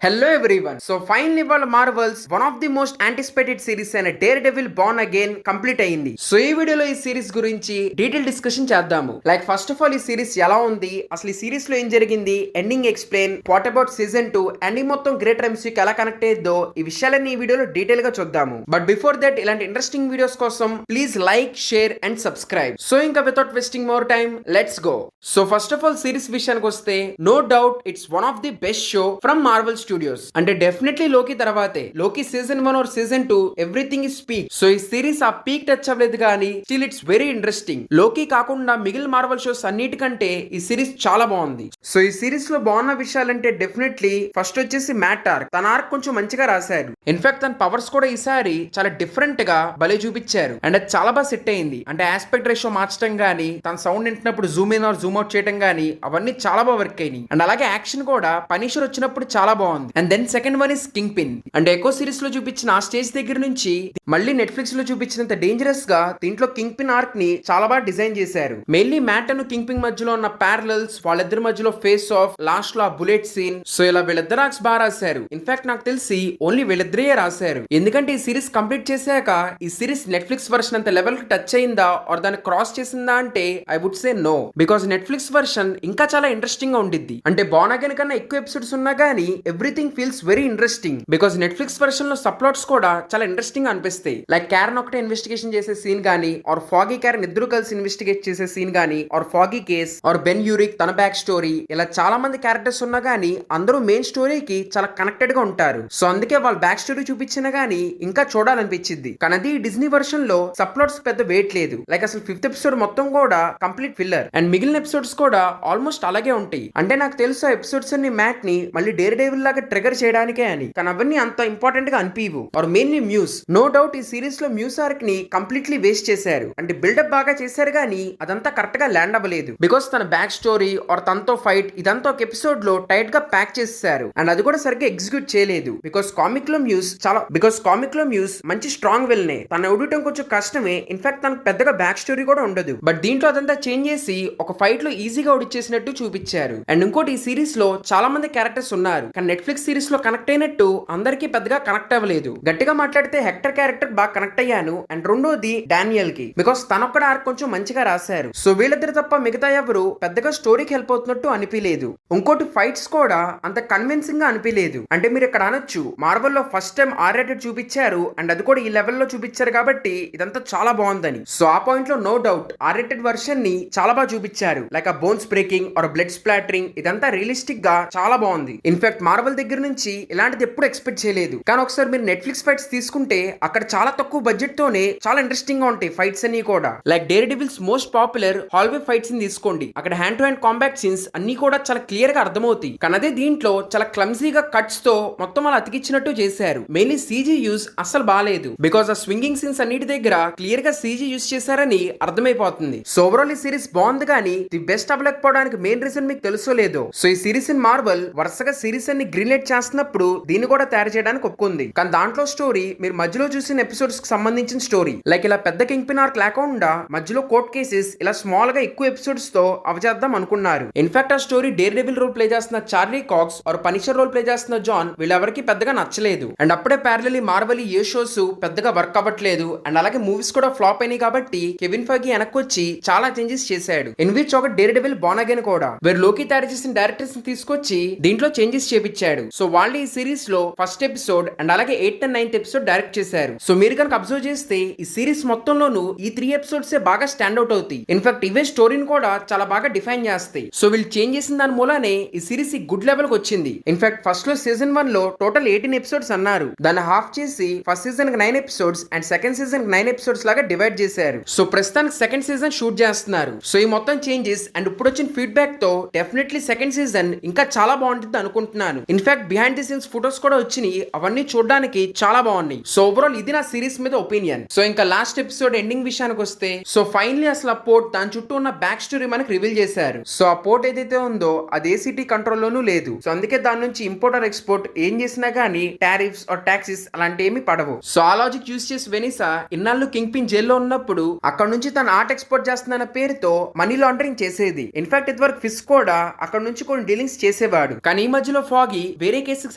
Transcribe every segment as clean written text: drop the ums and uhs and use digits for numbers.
Hello everyone. So finally వాళ్ళ Marvel's one of the most anticipated series అయిన Daredevil born again complete అయింది. So ఈ వీడియోలో ఈ సిరీస్ గురించి డీటెయిల్ డిస్కషన్ చేద్దాము. లైక్ ఫస్ట్ ఆఫ్ ఆల్ ఈ సిరీస్ ఎలా ఉంది, అసలు ఈ సిరీస్ లో ఏం జరిగింది, ending explain, what about season 2 and ఈ మొత్తం గ్రేటర్ ఎంసీకి ఎలా కనెక్ట్ అయ్యేదో ఈ విషయాలన్నీ ఈ వీడియోలో డీటెయిల్ గా చూద్దాము. బట్ బిఫోర్ దట్ ఇలాంటి ఇంట్రెస్టింగ్ వీడియోస్ కోసం please like, share and subscribe. So ఇంకా without wasting more time let's go. So first of all series విషయానికి వస్తే no doubt it's one of the best show from Marvel studios. అంటే definitely లోకి తర్వాతే లోకి season 1 or season 2 everything is peak. So ఈ series ఆ peak touch అవ్వలేదు కానీ స్టిల్ ఇట్స్ వెరీ ఇంట్రెస్టింగ్. లోకి కాకుండా మిగిలిన మార్వెల్ షోస్ అన్నిటికంటే ఈ సిరీస్ చాలా బాగుంది. సో ఈ సిరీస్ లో బాగున్న విషయాలంటే డెఫినెట్లీ ఫస్ట్ వచ్చేసి మ్యాట్ ఆర్క్. తన ఆర్క్ కొంచెం మంచిగా రాశారు. ఇన్ఫాక్ట్ తన పవర్స్ కూడా ఈసారి చాలా డిఫరెంట్ గా భలే చూపించారు అండ్ అది చాలా బాగా సెట్ అయింది. అంటే ఆస్పెక్ట్ రేషియో మార్చడం గానీ, తన సౌండ్ వింటున్నప్పుడు zoom in or zoom out చేయడం గానీ అవన్నీ చాలా బాగా వర్క్ అయినాయి. అండ్ అలాగే యాక్షన్ కూడా పనిషర్ వచ్చినప్పుడు చాలా బాగుంది. And then second one is Kingpin. And Echo series లో చూపించిన ఆ స్టేజ్ దగ్గర నుంచి మళ్ళీ నెట్ఫ్లిక్స్ లో చూపించినంత డేంజరస్ గా దీంట్లో కింగ్ పిన్ ఆర్క్ ని చాలా బాగా డిజైన్ చేశారు. Mainly Matt and Kingpin మధ్యలో ఉన్న ప్యారలల్స్, వాళ్ళిద్దరి మధ్యలో ఫేస్ ఆఫ్, లాస్ట్ లో ఆ బుల్లెట్ సీన్. సో ఇలా వీళ్ళిద్దరు ఆర్క్స్ బాగా రాశారు. ఇన్ఫాక్ట్ నాకు తెలిసి ఓన్లీ వీళ్ళిద్దరే రాశారు. ఎందుకంటే ఈ సిరీస్ కంప్లీట్ చేశాక ఈ సిరీస్ నెట్ఫ్లిక్స్ వర్షన్ అంత లెవెల్ కి టచ్ అయిందా ఆర్ దాన్ని క్రాస్ చేసిందా అంటే I would say no. Because Netflix version ఇంకా చాలా ఇంట్రెస్టింగ్ గా ఉండిద్ది. అంటే బాన్ అగైన్ కన్నా ఎక్కువ ఎపిసోడ్స్ ఉన్నా గానీ everything feels very interesting. Because Netflix version లో సబ్ప్లాట్స్ కూడా చాలా ఇంట్రెస్టింగ్ అనిపిస్తాయి. లైక్ క్యారన్ ఒకటే ఇన్వెస్టిగేషన్ చేసే సీన్ గానీ, ఆర్ ఫాగీ క్యారన్ ఇద్దరు కలిసి ఇన్వెస్టిగేట్ చేసే సీన్ గానీ, or Foggy case, or Ben Urich తన బ్యాక్ స్టోరీ, ఇలా చాలా మంది క్యారెక్టర్స్ ఉన్నా గానీ అందరూ మెయిన్ స్టోరీకి చాలా కనెక్టెడ్ గా ఉంటారు. సో అందుకే వాళ్ళ బ్యాక్ స్టోరీ చూపించినా గానీ ఇంకా చూడాలనిపించింది. కానీ అది డిజ్నీ వర్షన్ లో సబ్ప్లాట్స్ పెద్ద వెయిట్ లేదు. లైక్ అసలు 5th ఎపిసోడ్ మొత్తం కూడా కంప్లీట్ ఫిల్లర్ అండ్ మిగిలిన ఎపిసోడ్స్ కూడా ఆల్మోస్ట్ అలాగే ఉంటాయి. అంటే నాకు తెలుసు ఆ ఎపిసోడ్స్ అన్ని మ్యాట్ ని మళ్ళీ డేర్ డెవిల్ లాగా ట్రిగర్ చేయడానికే అని. కానీ అవన్నీ అంత ఇంపార్టెంట్ గా అనిపివు. Or mainly Muse. No doubt ఈ సిరీస్ లో మ్యూస్ ఆర్క్ ని కంప్లీట్లీ వేస్ట్ చేశారు. అంటే బిల్డప్ బాగా చేశారు కానీ అదంతా కరెక్ట్ గా ల్యాండ్ అవ్వలేదు. బికాస్ తన బ్యాక్ స్టోరీ ఆర్ తనతో ఫైట్ ఇదంతా ఒక ఎపిసోడ్ లో టైట్ గా ప్యాక్ చేశారు అండ్ అది కూడా సరిగ్గా ఎగ్జిక్యూట్ చేయలేదు. బికాస్ కామిక్ లో మ్యూస్ మంచి స్ట్రాంగ్ విల్నే. తన ఉడటం కొంచెం కష్టమే. ఇన్ఫాక్ట్ తనకు పెద్దగా బ్యాక్ స్టోరీ కూడా ఉండదు. బట్ దీంట్లో అదంతా చేంజ్ చేసి ఒక ఫైట్ లో ఈజీగా ఉడిచేసినట్టు చూపించారు. అండ్ ఇంకోటి ఈ సిరీస్ లో చాలా మంది క్యారెక్టర్స్ ఉన్నారు కానీ నెట్ఫ్లిక్స్ సిరీస్ లో కనెక్ట్ అయినట్టు అందరికీ పెద్దగా కనెక్ట్ అవ్వలేదు. గట్టిగా మాట్లాడితే హెక్టర్ క్యారెక్టర్ బాగా కనెక్ట్ అయ్యాను అండ్ రెండోది డానియల్ కి. బికాస్ తనొక్కడ ఆర్క్ కొంచెం మంచిగా రాశారు. సో వీళ్ళిద్దరు తప్ప మిగతా ఎవరు పెద్దగా స్టోరీకి హెల్ప్ అవుతున్నట్టు అనిపించలేదు. ఇంకోటి ఫైట్స్ కూడా అంత కన్విన్సింగ్ గా అనిపించలేదు. అంటే మీరు ఇక్కడ అనొచ్చు మార్వెల్ లో ఫస్ట్ టైం R-rated చూపించారు అండ్ అది కూడా ఈ లెవెల్ లో చూపించారు కాబట్టి ఇదంతా చాలా బాగుందని. సో ఆ పాయింట్ లో నో డౌట్ R-rated వర్షన్ ని చాలా బాగా చూపించారు. లైక్ ఆ బోన్స్ బ్రేకింగ్ ఆర్ బ్లడ్ స్ప్లాటరింగ్ ఇదంతా రియలిస్టిక్ గా చాలా బాగుంది. ఇన్ఫాక్ట్ మార్వెల్ దగ్గర నుంచి ఇలాంటిది ఎప్పుడు ఎక్స్పెక్ట్ చేయలేదు. కానీ ఒకసారి మీరు నెట్ఫ్లిక్స్ ఫైట్స్ తీసుకుంటే అక్కడ చాలా తక్కువ బడ్జెట్ తోనే చాలా ఇంట్రెస్టింగ్ గా ఉంటాయి ఫైట్స్ అన్ని కూడా. Like Daredevil's most popular hallway fights ని తీసుకోండి. అక్కడ hand to hand combat scenes అన్ని కూడా చాలా క్లియర్ గా అర్థమవుతాయి. కానీ అదే దీంట్లో చాలా క్లమ్జీగా కట్స్ తో మొత్తం అలా అతికిచ్చినట్టు చేశారు. మెయిన్లీ సీజీ యూస్ అస్సలు బాగాలేదు. బికాస్ ఆ స్వింగింగ్ సీన్స్ అన్నిటి దగ్గర క్లియర్ గా సీజీ యూస్ చేశారని అర్థమైపోతుంది. సో ఓవరాల్ ఈ సిరీస్ బాగుంది కానీ ది బెస్ట్ అవ్వలేకపోవడానికి మెయిన్ రీజన్ మీకు తెలుసో లేదో. సో ఈ సిరీస్ ఇన్ మార్వెల్ వరుసగా సిరీస్ అన్ని గ్రీన్ లైట్ చేస్తున్నప్పుడు దీన్ని కూడా తయారు చేయడానికి ఒప్పుకుంది. కానీ దాంట్లో స్టోరీ మీరు మధ్యలో చూసిన ఎపిసోడ్స్ కి సంబంధించిన స్టోరీ. లైక్ ఇలా పెద్ద కింగ్ పిన్ ఆర్క్ లేకుండా మధ్యలో కోర్ట్ కేసెస్ ఇలా స్మాల్ గా ఎక్కువ ఎపిసోడ్స్ తో అవచేద్దాం అనుకున్నారు. ఇన్ఫాక్ట్ ఆ story Daredevil role play చేస్తున్న Charlie Cox or Punisher role play చేస్తున్న జాన్ వీళ్ళెవరికి పెద్దగా నచ్చలేదు. అండ్ అప్పుడే ప్యారలీ మార్వెల్ ఏ షోస్ పెద్దగా వర్క్ అవ్వట్లేదు అండ్ అలాగే మూవీస్ కూడా ఫ్లాప్ అయినాయి కాబట్టి కెవిన్ ఫైగీ వెనక్కి వచ్చి చాలా చేంజెస్ చేశాడు. ఇన్ విచ్ ఒక డేర్ డెవిల్ బాన్ అగైన్ కూడా వీరు లోకి తయారు చేసిన డైరెక్టర్స్ ని తీసుకొచ్చి దీంట్లో చేంజెస్ చేపించాడు. సో వాళ్ళు ఈ సిరీస్ లో ఫస్ట్ ఎపిసోడ్ అండ్ అలాగే 8th and 9th episode direct చేశారు. సో మీరు కనుక అబ్జర్వ్ చేస్తే ఈ సిరీస్ మొత్తంలోనూ ఈ 3 ఎపిసోడ్స్ బాగా స్టాండ్ అవుట్ అవుతాయి. ఇన్ఫాక్ట్ ఇవే స్టోరీని కూడా చాలా బాగా డిఫైన్ చేస్తాయి. సో వీళ్ళు చేంజ్ చేసిన దాని మూలానే ఈ సిరీస్ ఈ గుడ్ లెవెల్ కి వచ్చింది. ఇన్ఫాక్ట్ ఫస్ట్ లో సీజన్ 1 లో టోటల్ 18 ఎపిసోడ్స్ అన్నారు. దాన్ని హాఫ్ చేసి ఫస్ట్ సీజన్ కి 9 ఎపిసోడ్స్ అండ్ సెకండ్ సీజన్ కి 9 ఎపిసోడ్స్ లాగా డివైడ్ చేశారు. సో ప్రస్తుతానికి సెకండ్ సీజన్ షూట్ చేస్తున్నారు. సో ఈ మొత్తం చేంజెస్ అండ్ ఇప్పుడు వచ్చిన ఫీడ్బ్యాక్ తో డెఫినెట్లీ సెకండ్ సీజన్ ఇంకా చాలా బాగుంటుంది అనుకుంటున్నాను. In fact behind the scenes photos కూడా వచ్చినాయి. అవన్నీ చూడడానికి చాలా బాగున్నాయి. సో ఓవరాల్ ఇది నా సిరీస్ మీద ఒపీనియన్. సో ఇంకా లాస్ట్ ఎపిసోడ్ ఎండింగ్ విషయానికి వస్తే సో ఫైనలీ అసలు ఆ పోర్ట్ దాని చుట్టూ ఉన్న బ్యాక్ స్టోరీ మనకి రివీల్ చేశారు. సో ఆ పోర్ట్ ఏదైతే ఉందో అది ఏసీటీ కంట్రోల్ లోనూ లేదు. సో అందుకే దాని నుంచి ఇంపోర్ట్ ఆర్ ఎక్స్పోర్ట్ ఏం చేసినా గానీ టారిఫ్స్ టిప్స్ ఆర్ టాక్సీస్ అలాంటి ఏమి పడవు. సో ఆ లాజిక్ యూస్ చేసి వెనిసా ఇన్నాళ్ళు కింగ్ పిన్ జైల్లో ఉన్నప్పుడు అక్కడ నుంచి తను ఆర్ట్ ఎక్స్పోర్ట్ చేస్తున్న పేరుతో మనీ లాండరింగ్ చేసేది. ఇన్ఫాక్ట్ ఇదివరకు ఫిస్ కూడా అక్కడ నుంచి కొన్ని డీలింగ్స్ చేసేవాడు. కానీ ఈ మధ్యలో ఫాగీ వేరే కేసుకు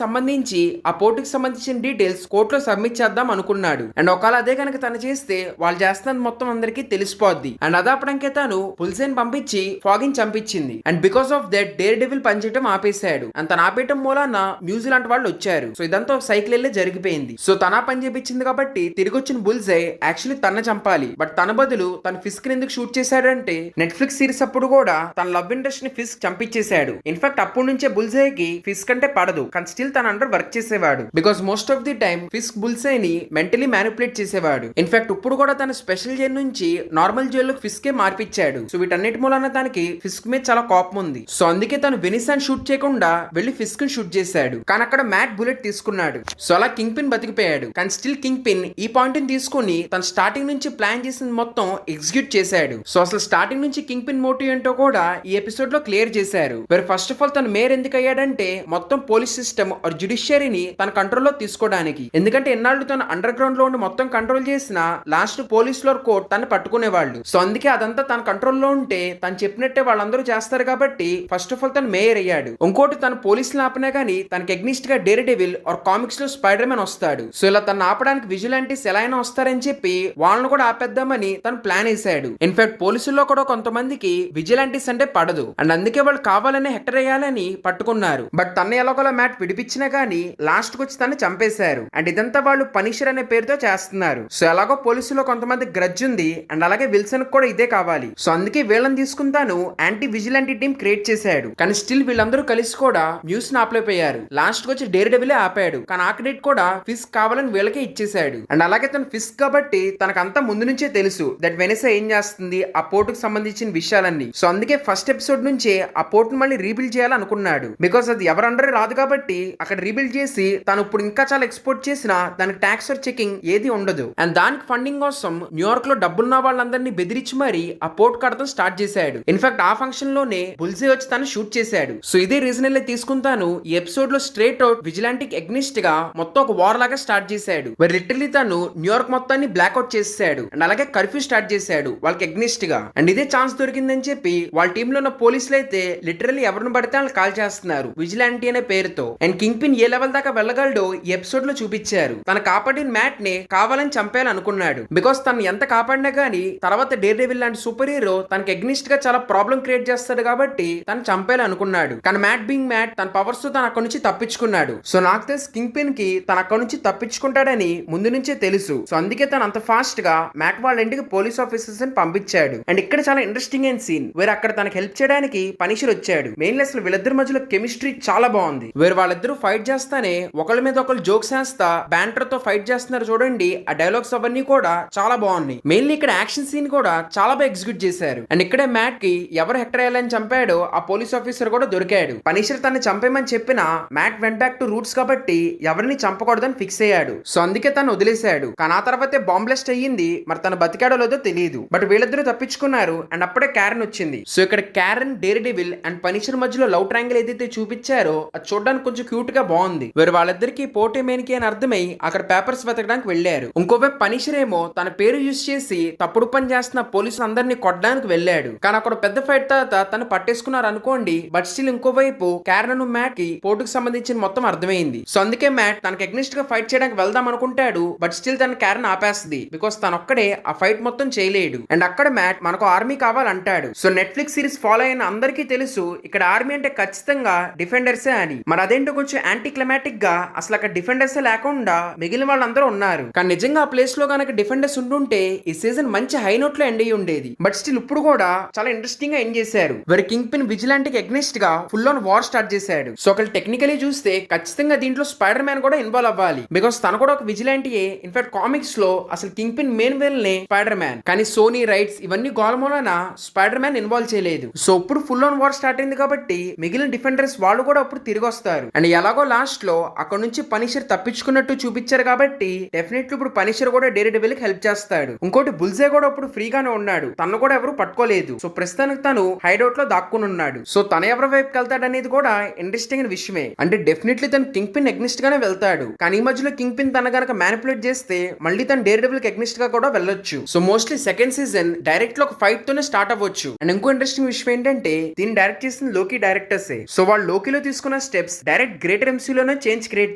సంబంధించి ఆ పోర్టుకి సంబంధించిన డీటెయిల్స్ కోర్టులో సబ్మిట్ చేద్దాం అనుకున్నాడు. అండ్ ఒకవేళ అదే కనుక తను చేస్తే వాళ్ళు చేస్తున్నది మొత్తం అందరికీ తెలిసిపోద్ది. అండ్ అదాపడంకే తను పుల్సేన్ పంపించి ఫాగిని చంపించింది. And because of that Daredevil పనిచేయడం ఆపేశాడు. అండ్ తను ఆపేయటం మూలాన న్యూజిలాండ్ వాళ్ళు వచ్చారు. సో ఇదంతా ఒక సైకిల్ వెళ్ళే జరిగిపోయింది. సో తన పని చేపించింది కాబట్టి తిరిగి వచ్చిన బుల్జే యాక్చువల్లీ తన చంపాలి. బట్ తన బదులు తన ఫిస్క్ ఎందుకు షూట్ చేశాడంటే నెట్ఫ్లిక్స్ సిరీస్ అప్పుడు కూడా తన లవ్ ఇంట్రెస్ట్ ని ఫిస్క్ చంపించేశాడు. ఇన్ఫాక్ట్ అప్పటి నుంచే బుల్జేకి ఫిస్క్ అంటే పడదు. కానీ స్టిల్ తన అండర్ వర్క్ చేసేవాడు. Because most of the time Fisk Bullseye ని మెంటలీ మ్యానిపులేట్ చేసేవాడు. ఇన్ఫాక్ట్ ఇప్పుడు కూడా తన స్పెషల్ జైల్ నుంచి నార్మల్ జైల్లో ఫిస్క్ కే మార్పిచ్చాడు. సో వీటన్నిటి మూలన తనకి ఫిస్క్ మీద చాలా కోపం ఉంది. సో అందుకే తను వెనిసాన్ షూట్ చేయకుండా వెళ్లి ఫిస్క్ ని షూట్ చేశాడు. కానీ అక్కడ మ్యాట్ బుల్లెట్ తీసుకున్నాడు. సో అలా కింగ్ పిన్ బతికిపోయాడు. కానీ స్టిల్ కింగ్ పిన్ ఈ పాయింట్ ని తీసుకుని తన స్టార్టింగ్ నుంచి ప్లాన్ చేసింది మొత్తం ఎగ్జిక్యూట్ చేశాడు. సో అసలు స్టార్టింగ్ నుంచి కింగ్ పిన్ మోటివ్ ఏంటో కూడా ఈ ఎపిసోడ్ లో క్లియర్ చేశారు. మరి ఫస్ట్ ఆఫ్ ఆల్ తను మేయర్ ఎందుకు అయ్యాడంటే మొత్తం పోలీస్ సిస్టమ్ ఆర్ జ్యుడిషియరీని తన కంట్రోల్లో తీసుకోవడానికి. ఎందుకంటే ఎన్నాళ్ళు తను అండర్ గ్రౌండ్ లో ఉండి మొత్తం కంట్రోల్ చేసిన లాస్ట్ పోలీస్ లో కోర్ట్ తను పట్టుకునేవాళ్ళు. సో అందుకే అదంతా తన కంట్రోల్లో ఉంటే తను చెప్పినట్టే వాళ్ళందరూ చేస్తారు కాబట్టి ఫస్ట్ ఆఫ్ ఆల్ తను మేయర్ అయ్యాడు. ఇంకోటి తను పోలీసులు ఆపినా గానీ తనకి ఎగ్నిస్ట్ గా డేర్ డెవిల్ ఆర్ కామిక్స్ లో స్పైడర్ మ్యాన్ వస్తాడు. సో ఇలా తను ఆపడానికి విజిలాంటీస్ ఎలా అయినా వస్తారని చెప్పి వాళ్ళను కూడా ఆపేద్దామని తను ప్లాన్ వేశాడు. ఇన్ఫాక్ట్ పోలీసుల్లో కూడా కొంతమందికి విజిలాంటీస్ అంటే పడదు. అండ్ అందుకే వాళ్ళు కావాలనే హెక్టర్ అయ్యాలని పట్టుకున్నారు. బట్ తన ఎలాగోలా మ్యాట్ విడిపించినా గానీ లాస్ట్ వచ్చి తను చంపేశారు. అండ్ ఇదంతా వాళ్ళు పనిషర్ అనే పేరుతో చేస్తున్నారు. సో ఎలాగో పోలీసులో కొంతమంది గ్రడ్జ్ ఉంది. అండ్ అలాగే విల్సన్ కూడా ఇదే కావాలి. సో అందుకే వీళ్ళని తీసుకుని తాను యాంటీ విజిలాంటీ టీం క్రియేట్ చేశాడు. కానీ స్టిల్ వీళ్ళందరూ కలిసి కూడా న్యూస్ ని ఆపలేపోయారు. లాస్ట్ వచ్చి డేర్ డెవిలే ఆపాడు. కానీ ఆ క్రెడిట్ కూడా ఫిస్క్ కావాలని వీళ్ళకే ఇచ్చేశాడు. అండ్ అలాగే తను ఫిస్క్ కాబట్టి తనకంతా ముందు నుంచే తెలుసు దట్ వెనిసా ఏం చేస్తుంది ఆ పోర్టుకు సంబంధించిన విషయాలన్నీ. సో అందుకే ఫస్ట్ ఎపిసోడ్ నుంచే ఆ పోర్ట్ మళ్ళీ రీబిల్డ్ చేయాలనుకున్నాడు. బికాస్ అది ఎవరు అండర్ రాదు కాబట్టి అక్కడ రీబిల్డ్ చేసి తను ఇప్పుడు ఇంకా చాలా ఎక్స్పోర్ట్ చేసినా దానికి ట్యాక్స్ ఆర్ చెకింగ్ ఏది ఉండదు. అండ్ దానికి ఫండింగ్ కోసం న్యూయార్క్ లో డబ్బున్న వాళ్ళందరినీ బెదిరించి మరి ఆ పోర్ట్ కడతం స్టార్ట్ చేశాడు. ఇన్ఫాక్ట్ ఆ ఫంక్షన్ లోనే బుల్జే వచ్చి తను షూట్ చేశాడు. సో ఇదే రీజన్ తీసుకుంటాను ఈ ఎపిసోడ్ లో స్ట్రేట్ అవుట్ విజిలాంటిక్ ఎగ్నిస్ట్ గా మొత్తం ఒక వార్ లాగా స్టార్ట్ చేశాడు. లిటరలీ తను న్యూయార్క్ మొత్తాన్ని బ్లాక్అవుట్ చేశాడు. అండ్ అలాగే కర్ఫ్యూ స్టార్ట్ చేశాడు వాళ్ళకి ఎగ్నిస్ట్ గా. అండ్ ఇదే ఛాన్స్ దొరికిందని చెప్పి వాళ్ళ టీమ్ లో ఉన్న పోలీసులు అయితే లిటరలీ ఎవరిని పడితే వాళ్ళు కాల్ చేస్తున్నారు విజిలాంటీ అనే పేరుతో. And king pin A level దాకా వెళ్ళగలడో ఈ ఎపిసోడ్ లో చూపించారు. తన కాపాడిన మ్యాట్ ని కావాలని చంపేయాలనుకున్నాడు. బికాస్ తను ఎంత కాపాడినా గానీ తర్వాత డేర్ డెవిల్ లాంటి సూపర్ హీరో తనకి ఎగ్నిస్ట్ గా చాలా ప్రాబ్లం క్రియేట్ చేస్తాడు కాబట్టి తను చంపేయాలనుకున్నాడు. కానీ మ్యాట్ బీయింగ్ మ్యాట్ తన పవర్స్ తో తను అక్కడ నుంచి తప్పించుకున్నాడు. సో నాకు తెలిసి కింగ్ పిన్ కి తన అక్కడ నుంచి తప్పించుకుంటాడని ముందు నుంచే తెలుసు. సో అందుకే తను అంత ఫాస్ట్ గా మ్యాట్ వాళ్ళ ఇంటికి పోలీస్ ఆఫీసర్స్ ని పంపించాడు. అండ్ ఇక్కడ చాలా ఇంట్రెస్టింగ్ అయిన సీన్ వేరే అక్కడ తనకి హెల్ప్ చేయడానికి పనిషర్ వచ్చాడు. మెయిన్లీ అసలు వీళ్ళిద్దరి మధ్యలో కెమిస్ట్రీ చాలా బాగుంది. వేరే వాళ్ళిద్దరూ ఫైట్ చేస్తానే ఒకళ్ళ మీద ఒకళ్ళు జోక్స్ వేస్తా బ్యాంటర్ తో ఫైట్ చేస్తున్నారు చూడండి. ఆ డైలాగ్స్ అవన్నీ కూడా చాలా బాగున్నాయి. మెయిన్లీ ఇక్కడ యాక్షన్ సీన్ కూడా చాలా బాగా ఎగ్జిక్యూట్ చేశారు. అండ్ ఇక్కడే మ్యాట్ కి ఎవరు హెక్టర్ అయ్యాలని చంపాడో ఆ పోలీస్ ఆఫీసర్ కూడా దొరికాడు. పనిషర్ తను చంపేమని చెప్పిన Matt went back to roots కాబట్టి ఎవరిని చంపకూడదని ఫిక్స్ అయ్యాడు. సో అందుకే తను వదిలేశాడు. కానీ ఆ తర్వాతే బాంబ్ బ్లాస్ట్ అయ్యింది. మరి తను బతికాడో లేదో తెలియదు. బట్ వీళ్ళిద్దరూ తప్పించుకున్నారు. అండ్ అప్పుడే క్యారెన్ వచ్చింది. సో ఇక్కడ Karen dare devil and Punisher మధ్యలో లవ్ ట్రయాంగిల్ ఏదైతే చూపించారో అది చూడడానికి కొంచెం క్యూట్ గా బాగుంది. వేరే వాళ్ళిద్దరికి పోటేమేనికి అని అర్థమై అక్కడ పేపర్స్ వెతకడానికి వెళ్లారు. ఇంకోవైపు పనిషర్ ఏమో తన పేరు యూజ్ చేసి తప్పుడు పని చేస్తున్న పోలీసులు అందరినీ కొట్టడానికి వెళ్ళాడు. కానీ అక్కడ పెద్ద ఫైట్ తర్వాత తను పట్టేసుకున్నారు అనుకోండి. బట్ స్టిల్ ఇంకోవైపు క్యారెన్ మ్యాట్ కి పోర్టుకు సంబంధించిన మొత్తం అర్థమైంది. సో అందుకే మ్యాట్ తనకి ఎగ్నిస్ట్ గా ఫైట్ చేయడానికి వెళ్దాం అనుకుంటాడు. బట్ స్టిల్ తన క్యారెన్ ఆపేస్తుంది. బికాస్ తను ఒక్కడే ఆ ఫైట్ మొత్తం చేయలేడు. అండ్ అక్కడ మ్యాట్ మనకు ఆర్మీ కావాలంటాడు. సో నెట్ఫ్లిక్స్ సిరీస్ ఫాలో అయిన అందరికీ తెలుసు ఇక్కడ ఆర్మీ అంటే ఖచ్చితంగా డిఫెండర్సే అని. మరి అదేంటో కొంచెం యాంటీ క్లైమాటిక్ గా అసలు అక్కడ డిఫెండర్స్ లేకుండా మిగిలిన వాళ్ళందరూ ఉన్నారు. కానీ నిజంగా ఆ ప్లేస్ లో కనుక డిఫెండర్స్ ఉండుంటే ఈ సీజన్ మంచి హై నోట్ లో ఎండ్ అయ్యి ఉండేది. బట్ స్టిల్ ఇప్పుడు కూడా చాలా ఇంట్రెస్టింగ్ గా ఎండ్ చేశారు. మరి కింగ్ పిన్ విజిలాంటీకి ఎగ్నిస్ట్ గా ఫుల్ ఆన్ వార్ స్టార్ట్ చేశాడు. సో ఒకళ్ళు టెక్నికలీ చూస్తే ఖచ్చితంగా దీంట్లో స్పైడర్ మ్యాన్ కూడా ఇన్వాల్వ్ అవ్వాలి. బికాస్ తను కూడా ఒక విజిలాంటీయే. ఇన్ఫాక్ట్ కామిక్స్ లో అసలు కింగ్ పిన్ మెయిన్ విలన్ నే స్పైడర్ మ్యాన్. కానీ సోనీ రైట్స్ ఇవన్నీ గోల్మూలన స్పైడర్ మ్యాన్ ఇన్వాల్వ్ చేయలేదు. సో ఇప్పుడు ఫుల్ ఆన్ వార్ స్టార్ట్ అయింది కాబట్టి మిగిలిన డిఫెండర్స్ వాళ్ళు కూడా అప్పుడు తిరిగి వస్తారు. అండ్ ఎలాగో లాస్ట్ లో అక్కడ నుంచి పనిషర్ తప్పించుకున్నట్టు చూపించారు కాబట్టి డెఫినెట్లీ ఇప్పుడు పనిషర్ కూడా డేర్ డెవిల్ కి హెల్ప్ చేస్తాడు. ఇంకోటి బుల్జే కూడా ఇప్పుడు ఫ్రీగానే ఉన్నాడు. తను కూడా ఎవరు పట్టుకోలేదు. సో ప్రస్తుతానికి తను హైడౌట్ లో దాక్కుని ఉన్నాడు. సో తన ఎవరి వైపుకి వెళ్తాడు అనేది కూడా ఇంట్రెస్టింగ్ విషయమే. అంటే డెఫినెట్లీ తను కింగ్ పిన్ ఎగ్నిస్ట్ గానే వెళ్తాడు. కానీ ఈ మధ్యలో కింగ్ పిన్ తన గనక మ్యానిపులేట్ చేస్తే మళ్ళీ తన డేర్ డెవిల్ కి అగ్నిస్ట్ గా కూడా వెళ్ళొచ్చు. So mostly second season direct లో ఒక ఫైట్ తోనే స్టార్ట్ అవ్వచ్చు. అండ్ ఇంకో ఇంట్రెస్టింగ్ విషయం ఏంటంటే దీన్ని డైరెక్ట్ చేసిన లోకి డైరెక్టర్సే. సో వాళ్ళు లోకిలో తీసుకున్న స్టెప్స్ డైరెక్ట్ గ్రేటర్ ఎంసీ లోనే చేంజ్ క్రియేట్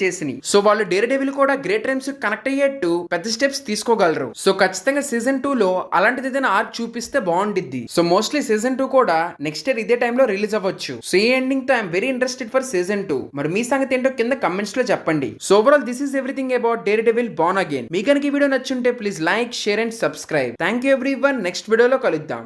చేసినాయి. సో వాళ్ళు డేర్ డెవిల్ కూడా గ్రేటర్ ఎంసీ కనెక్ట్ అయ్యేట్టు పెద్ద స్టెప్స్ తీసుకోగలరు. సో ఖచ్చితంగా సీజన్ 2 లో అలాంటిది ఏదైనా ఆర్క్ చూపిస్తే బాగుండిద్ది. సో మోస్ట్లీ సీజన్ 2 కూడా నెక్స్ట్ ఇయర్ ఇదే టైంలో రిలీజ్ అవ్వచ్చు. సో ఈ ఎండింగ్ తో I'm very interested for season 2. మరి మీ సంగతి ఏంటో కింద కమెంట్స్ లో చెప్పండి. So overall this is everything about Daredevil born again. మీ కనుక ఈ వీడియో నచ్చుంటే please like, share and subscribe. Thank you everyone. Next వీడియోలో కలుద్దాం.